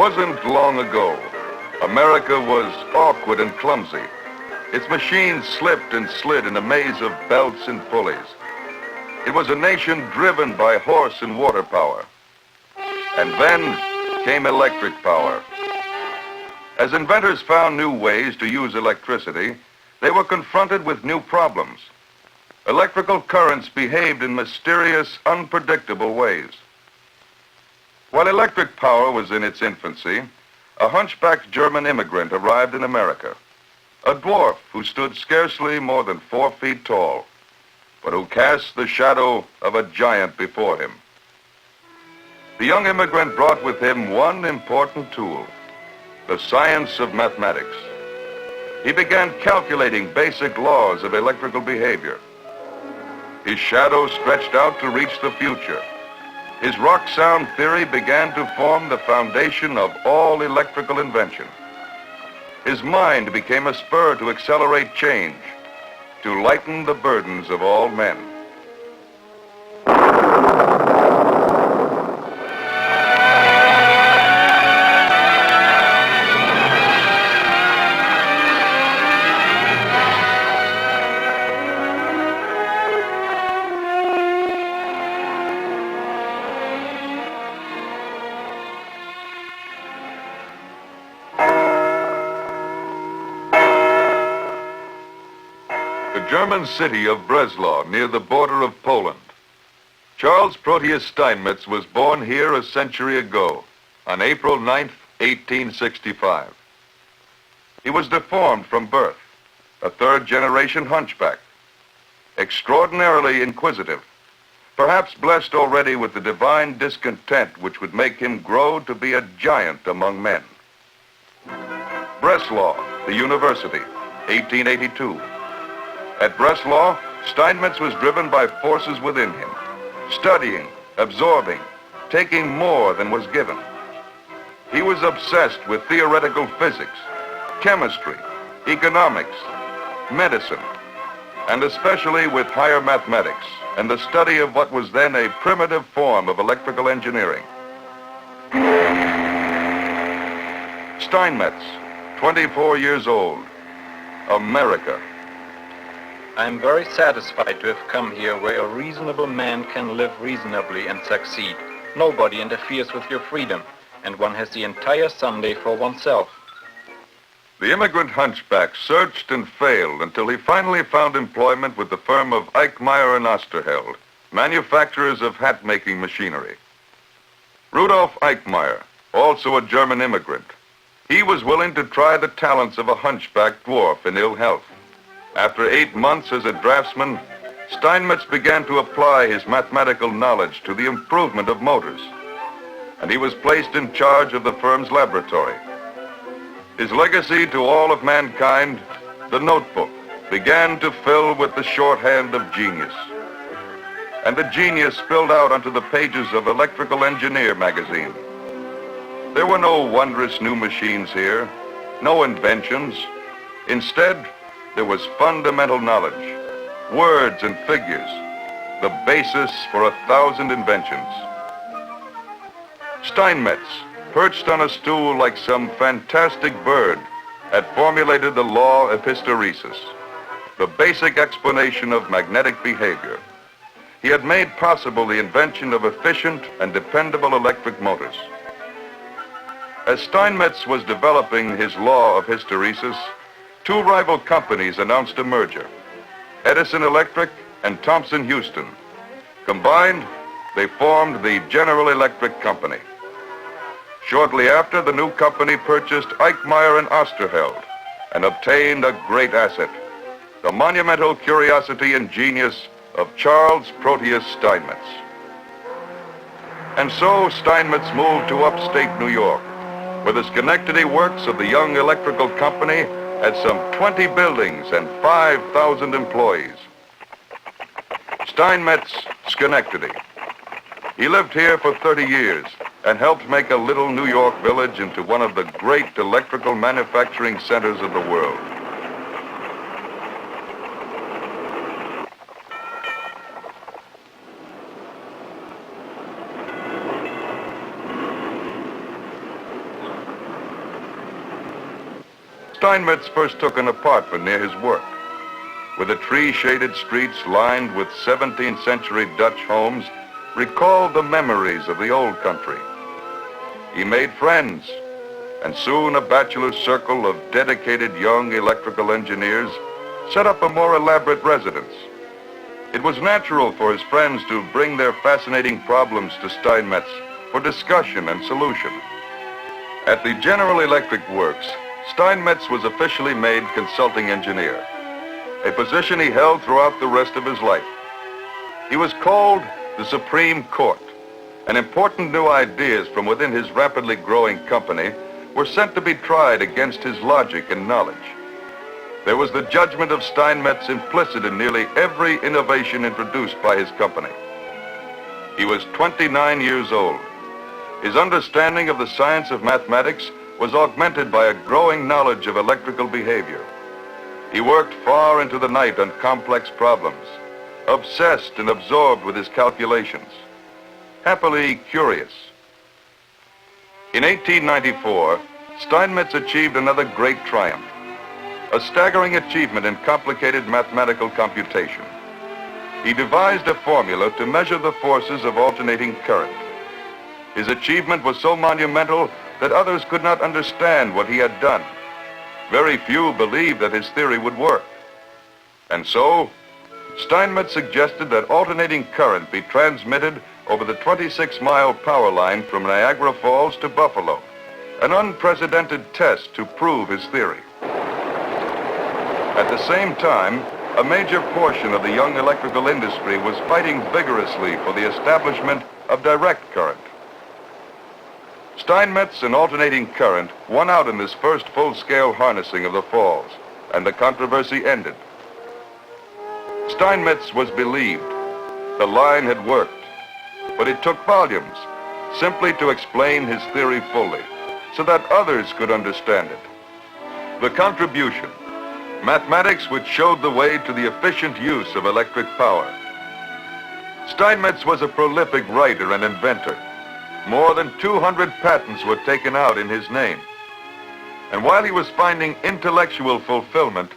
wasn't long ago. America was awkward and clumsy. Its machines slipped and slid in a maze of belts and pulleys. It was a nation driven by horse and water power. And then came electric power. As inventors found new ways to use electricity, they were confronted with new problems. Electrical currents behaved in mysterious, unpredictable ways. While electric power was in its infancy, a hunchbacked German immigrant arrived in America, a dwarf who stood scarcely more than 4 feet tall, but who cast the shadow of a giant before him. The young immigrant brought with him one important tool, the science of mathematics. He began calculating basic laws of electrical behavior. His shadow stretched out to reach the future. His rock sound theory began to form the foundation of all electrical invention. His mind became a spur to accelerate change, to lighten the burdens of all men. The German city of Breslau, near the border of Poland. Charles Proteus Steinmetz was born here a century ago, on April 9th, 1865. He was deformed from birth, a third-generation hunchback, extraordinarily inquisitive, perhaps blessed already with the divine discontent which would make him grow to be a giant among men. Breslau, the university, 1882. At Breslau, Steinmetz was driven by forces within him, studying, absorbing, taking more than was given. He was obsessed with theoretical physics, chemistry, economics, medicine, and especially with higher mathematics and the study of what was then a primitive form of electrical engineering. Steinmetz, 24 years old, America. I am very satisfied to have come here where a reasonable man can live reasonably and succeed. Nobody interferes with your freedom, and one has the entire Sunday for oneself. The immigrant hunchback searched and failed until he finally found employment with the firm of Eickemeyer and Osterheld, manufacturers of hat-making machinery. Rudolf Eickemeyer, also a German immigrant, he was willing to try the talents of a hunchback dwarf in ill health. After 8 months as a draftsman, Steinmetz began to apply his mathematical knowledge to the improvement of motors, and he was placed in charge of the firm's laboratory. His legacy to all of mankind, the notebook, began to fill with the shorthand of genius. And the genius spilled out onto the pages of Electrical Engineer magazine. There were no wondrous new machines here, no inventions. Instead, there was fundamental knowledge, words and figures, the basis for 1,000 inventions. Steinmetz, perched on a stool like some fantastic bird, had formulated the law of hysteresis, the basic explanation of magnetic behavior. He had made possible the invention of efficient and dependable electric motors. As Steinmetz was developing his law of hysteresis, 2 rival companies announced a merger, Edison Electric and Thomson Houston. Combined, they formed the General Electric Company. Shortly after, the new company purchased Eickemeyer and Osterheld and obtained a great asset, the monumental curiosity and genius of Charles Proteus Steinmetz. And so Steinmetz moved to upstate New York, where the Schenectady works of the young electrical company had some 20 buildings and 5,000 employees. Steinmetz, Schenectady. He lived here for 30 years and helped make a little New York village into one of the great electrical manufacturing centers of the world. Steinmetz first took an apartment near his work. With the tree-shaded streets lined with 17th century Dutch homes, recalled the memories of the old country. He made friends, and soon a bachelor's circle of dedicated young electrical engineers set up a more elaborate residence. It was natural for his friends to bring their fascinating problems to Steinmetz for discussion and solution. At the General Electric Works, Steinmetz was officially made consulting engineer, a position he held throughout the rest of his life. He was called the Supreme Court, and important new ideas from within his rapidly growing company were sent to be tried against his logic and knowledge. There was the judgment of Steinmetz implicit in nearly every innovation introduced by his company. He was 29 years old. His understanding of the science of mathematics was augmented by a growing knowledge of electrical behavior. He worked far into the night on complex problems, obsessed and absorbed with his calculations, happily curious. In 1894, Steinmetz achieved another great triumph, a staggering achievement in complicated mathematical computation. He devised a formula to measure the forces of alternating current. His achievement was so monumental that others could not understand what he had done. Very few believed that his theory would work. And so, Steinmetz suggested that alternating current be transmitted over the 26-mile power line from Niagara Falls to Buffalo, an unprecedented test to prove his theory. At the same time, a major portion of the young electrical industry was fighting vigorously for the establishment of direct current. Steinmetz and alternating current won out in this first full-scale harnessing of the falls, and the controversy ended. Steinmetz was believed. The line had worked, but it took volumes simply to explain his theory fully, so that others could understand it. The contribution, mathematics which showed the way to the efficient use of electric power. Steinmetz was a prolific writer and inventor. More than 200 patents were taken out in his name. And while he was finding intellectual fulfillment,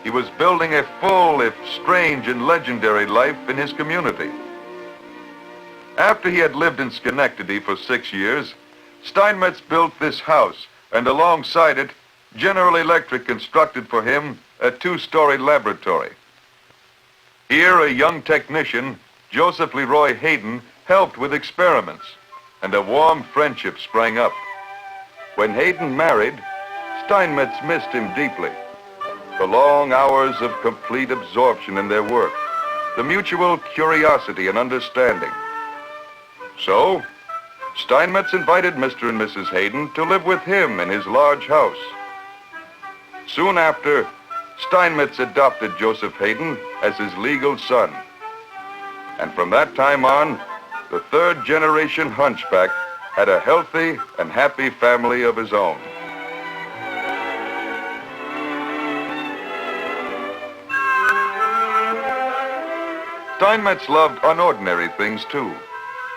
he was building a full, if strange and legendary life in his community. After he had lived in Schenectady for 6 years, Steinmetz built this house, and alongside it, General Electric constructed for him a 2-story laboratory. Here, a young technician, Joseph Leroy Hayden, helped with experiments, and a warm friendship sprang up. When Hayden married, Steinmetz missed him deeply. The long hours of complete absorption in their work, the mutual curiosity and understanding. So, Steinmetz invited Mr. and Mrs. Hayden to live with him in his large house. Soon after, Steinmetz adopted Joseph Hayden as his legal son. And from that time on, the third-generation hunchback had a healthy and happy family of his own. Steinmetz loved unordinary things too,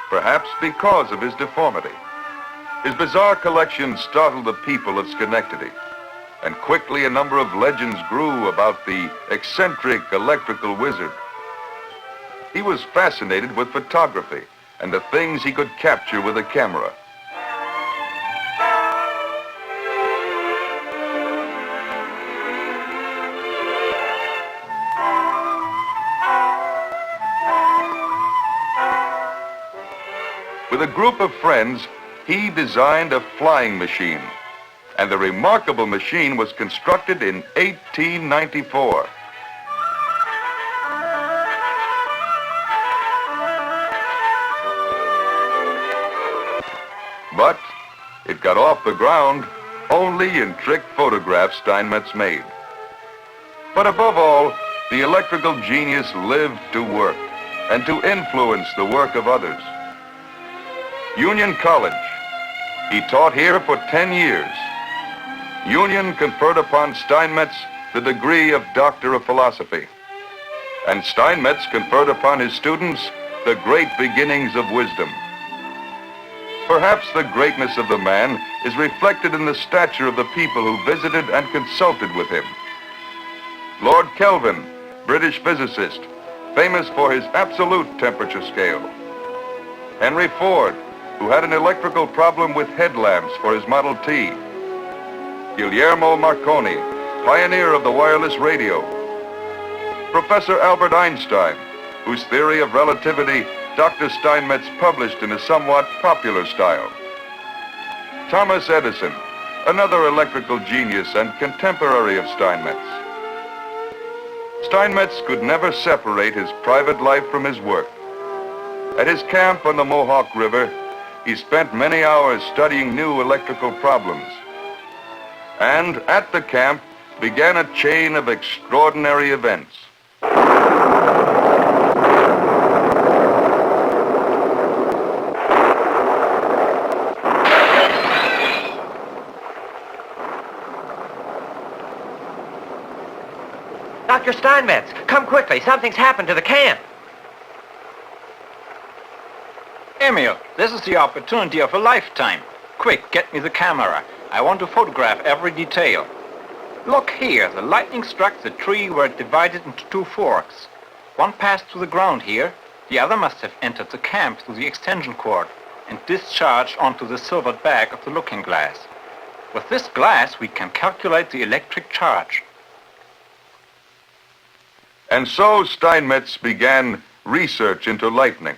perhaps because of his deformity. His bizarre collection startled the people of Schenectady, and quickly a number of legends grew about the eccentric electrical wizard. He was fascinated with photography and the things he could capture with a camera. With a group of friends, he designed a flying machine, and the remarkable machine was constructed in 1894. But it got off the ground only in trick photographs Steinmetz made. But above all, the electrical genius lived to work and to influence the work of others. Union College. He taught here for 10 years. Union conferred upon Steinmetz the degree of Doctor of Philosophy. And Steinmetz conferred upon his students the great beginnings of wisdom. Perhaps the greatness of the man is reflected in the stature of the people who visited and consulted with him. Lord Kelvin, British physicist, famous for his absolute temperature scale. Henry Ford, who had an electrical problem with headlamps for his Model T. Guglielmo Marconi, pioneer of the wireless radio. Professor Albert Einstein, whose theory of relativity Dr. Steinmetz published in a somewhat popular style. Thomas Edison, another electrical genius and contemporary of Steinmetz. Steinmetz could never separate his private life from his work. At his camp on the Mohawk River, he spent many hours studying new electrical problems. And at the camp began a chain of extraordinary events. Dr. Steinmetz, come quickly. Something's happened to the camp. Emil, this is the opportunity of a lifetime. Quick, get me the camera. I want to photograph every detail. Look here, the lightning struck the tree where it divided into two forks. One passed through the ground here. The other must have entered the camp through the extension cord and discharged onto the silvered back of the looking glass. With this glass, we can calculate the electric charge. And so Steinmetz began research into lightning.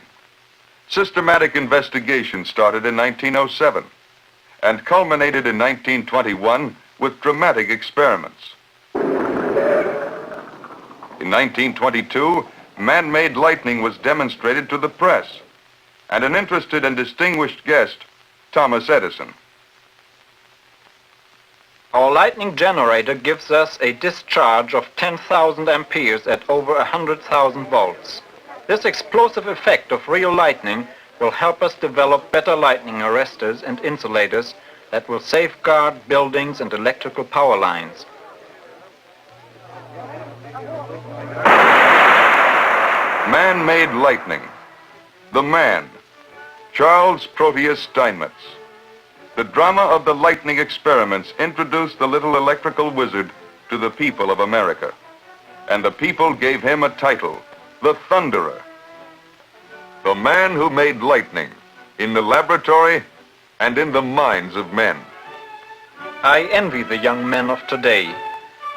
Systematic investigation started in 1907 and culminated in 1921 with dramatic experiments. In 1922, man-made lightning was demonstrated to the press and an interested and distinguished guest, Thomas Edison. Our lightning generator gives us a discharge of 10,000 amperes at over 100,000 volts. This explosive effect of real lightning will help us develop better lightning arresters and insulators that will safeguard buildings and electrical power lines. Man-made lightning. The man, Charles Proteus Steinmetz. The drama of the lightning experiments introduced the little electrical wizard to the people of America. And the people gave him a title, the Thunderer. The man who made lightning in the laboratory and in the minds of men. I envy the young men of today,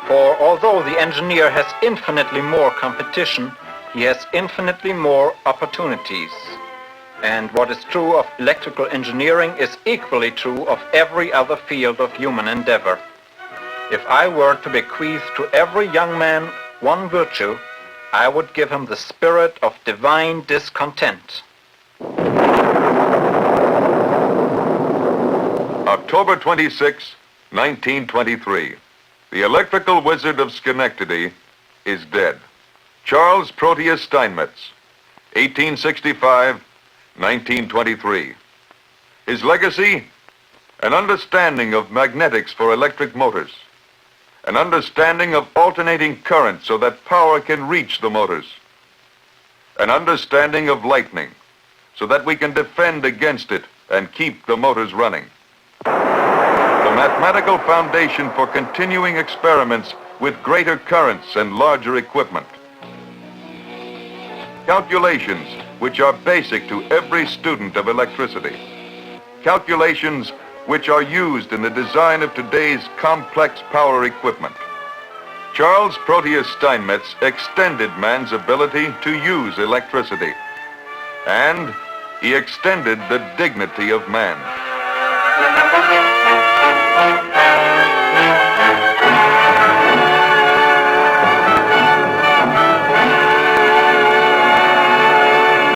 for although the engineer has infinitely more competition, he has infinitely more opportunities. And what is true of electrical engineering is equally true of every other field of human endeavor. If I were to bequeath to every young man one virtue, I would give him the spirit of divine discontent. October 26, 1923. The electrical wizard of Schenectady is dead. Charles Proteus Steinmetz, 1865, 1923. His legacy? An understanding of magnetics for electric motors. An understanding of alternating current so that power can reach the motors. An understanding of lightning so that we can defend against it and keep the motors running. The mathematical foundation for continuing experiments with greater currents and larger equipment. Calculations which are basic to every student of electricity. Calculations which are used in the design of today's complex power equipment. Charles Proteus Steinmetz extended man's ability to use electricity, and he extended the dignity of man.